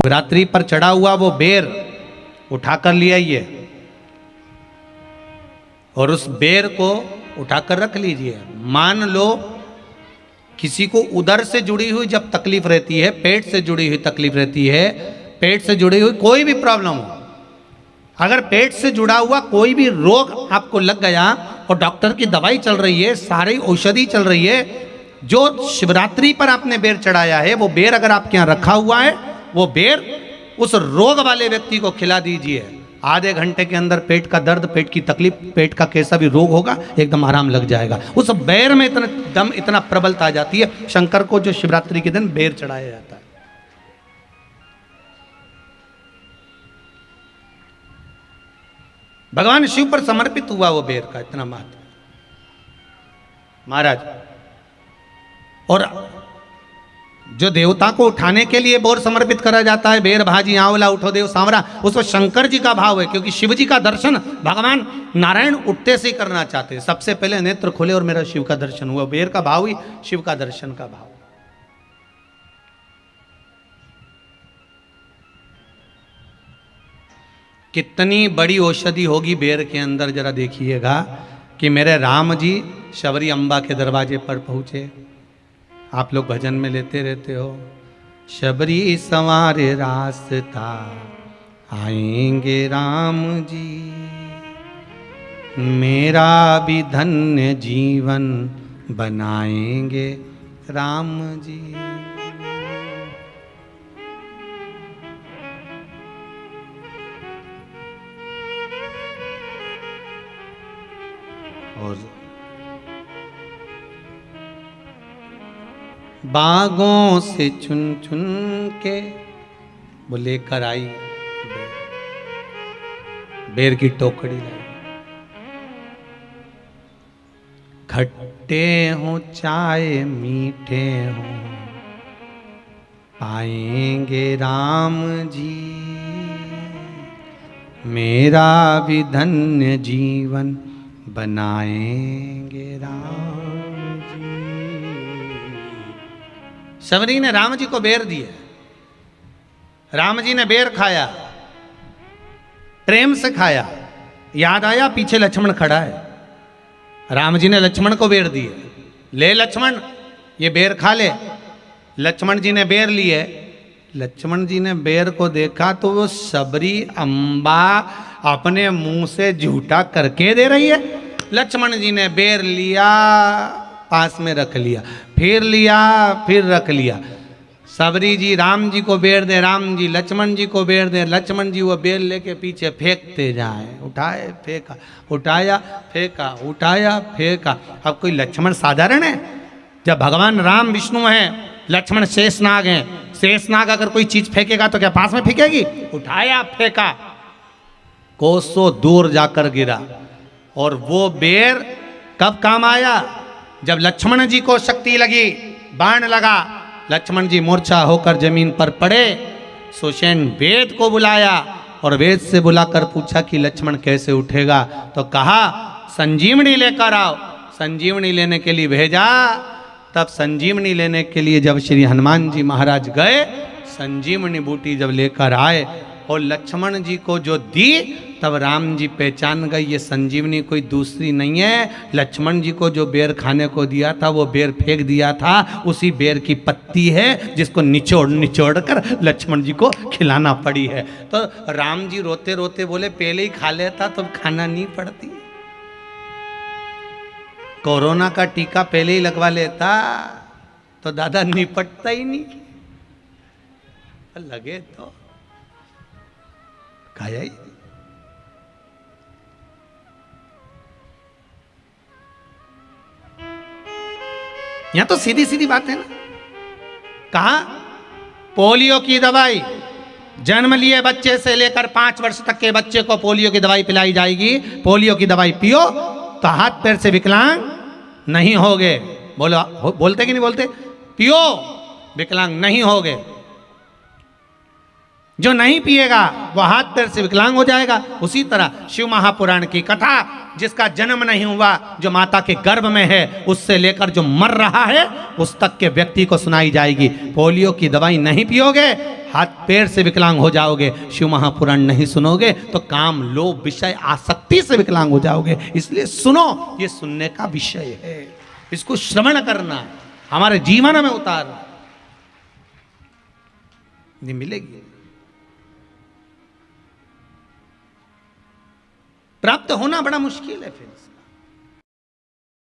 शिवरात्रि पर चढ़ा हुआ वो बेर उठाकर ले आइए और उस बेर को उठाकर रख लीजिए। मान लो किसी को उदर से जुड़ी हुई जब तकलीफ रहती है, पेट से जुड़ी हुई तकलीफ रहती है, पेट से जुड़ी हुई कोई भी प्रॉब्लम हो, अगर पेट से जुड़ा हुआ कोई भी रोग आपको लग गया और डॉक्टर की दवाई चल रही है, सारी औषधि चल रही है, जो शिवरात्रि पर आपने बेर चढ़ाया है वो बेर अगर आपके यहाँ रखा हुआ है, वो बेर उस रोग वाले व्यक्ति को खिला दीजिए। आधे घंटे के अंदर पेट का दर्द, पेट की तकलीफ, पेट का कैसा भी रोग होगा एकदम आराम लग जाएगा। उस बेर में इतना दम, इतना प्रबलता आ जाती है। शंकर को जो शिवरात्रि के दिन बेर चढ़ाया जाता है। भगवान शिव पर समर्पित हुआ वो बेर का इतना महत्व महाराज। और जो देवता को उठाने के लिए बोर समर्पित करा जाता है, बेर भाजी आंवला उठो देव सांवरा, उसमें शंकर जी का भाव है, क्योंकि शिव जी का दर्शन भगवान नारायण उठते से ही करना चाहते हैं। सबसे पहले नेत्र खोले और मेरा शिव का दर्शन हुआ। बेर का भाव ही शिव का दर्शन का भाव। कितनी बड़ी औषधि होगी बेर के अंदर, जरा देखिएगा कि मेरे राम जी शबरी अम्बा के दरवाजे पर पहुंचे। आप लोग भजन में लेते रहते हो, शबरी संवारे रास्ता आएंगे राम जी, मेरा भी धन्य जीवन बनाएंगे राम जी। और बागों से चुन चुन के वो लेकर आई बेर की टोकरी लाई। खट्टे हो चाहे मीठे हो पाएंगे राम जी, मेरा भी धन्य जीवन बनाएंगे राम जी। शबरी ने राम जी को बेर दिए, राम जी ने बेर खाया, प्रेम से खाया। याद आया पीछे लक्ष्मण खड़ा है, राम जी ने लक्ष्मण को बेर दिए, ले लक्ष्मण ये बेर खा ले। लक्ष्मण जी ने बेर लिए, लक्ष्मण जी ने बेर को देखा तो वो शबरी अम्बा अपने मुंह से झूठा करके दे रही है। लक्ष्मण जी ने बेर लिया, पास में रख लिया, फिर लिया, फिर रख लिया। शबरी जी राम जी को बेर दे, राम जी लक्ष्मण जी को बेर दे, लक्ष्मण जी वो बेर लेके पीछे फेंकते जाए। उठाए फेंका, उठाया फेंका, उठाया फेंका। अब कोई लक्ष्मण साधारण है? जब भगवान राम विष्णु हैं, लक्ष्मण शेषनाग हैं। शेषनाग अगर कोई चीज फेंकेगा तो क्या पास में फेंकेगी? उठाया फेंका, कोसों दूर जाकर गिरा। और वो बेर कब काम आया? जब लक्ष्मण जी को शक्ति लगी, बाण लगा, लक्ष्मण जी मूर्छा होकर जमीन पर पड़े। सुषेण वेद को बुलाया और वेद से बुलाकर पूछा कि लक्ष्मण कैसे उठेगा? तो कहा संजीवनी लेकर आओ। संजीवनी लेने के लिए भेजा। तब संजीवनी लेने के लिए जब श्री हनुमान जी महाराज गए, संजीवनी बूटी जब लेकर आए और लक्ष्मण जी को जो दी, तब राम जी पहचान गए ये संजीवनी कोई दूसरी नहीं है। लक्ष्मण जी को जो बेर खाने को दिया था वो बेर फेंक दिया था, उसी बेर की पत्ती है जिसको निचोड़ निचोड़ कर लक्ष्मण जी को खिलाना पड़ी है। तो राम जी रोते रोते बोले पहले ही खा लेता तो खाना नहीं पड़ती। कोरोना का टीका पहले ही लगवा लेता तो दादा निपटता ही नहीं। लगे तो खाया ही। यहां तो सीधी सीधी बात है ना। कहा पोलियो की दवाई जन्म लिए बच्चे से लेकर 5 वर्ष तक के बच्चे को पोलियो की दवाई पिलाई जाएगी। पोलियो की दवाई पियो तो हाथ पैर से विकलांग नहीं होगे। बोलो, बोलते कि नहीं बोलते? पियो विकलांग नहीं होगे। जो नहीं पिएगा वो हाथ पैर से विकलांग हो जाएगा। उसी तरह शिव महापुराण की कथा, जिसका जन्म नहीं हुआ, जो माता के गर्भ में है, उससे लेकर जो मर रहा है उस तक के व्यक्ति को सुनाई जाएगी। पोलियो की दवाई नहीं पियोगे, हाथ पैर से विकलांग हो जाओगे। शिव महापुराण नहीं सुनोगे तो काम, लोभ, विषय, आसक्ति से विकलांग हो जाओगे। इसलिए सुनो, ये सुनने का विषय है, इसको श्रवण करना, हमारे जीवन में उतारना। नहीं मिलेगी, प्राप्त होना बड़ा मुश्किल है। फिर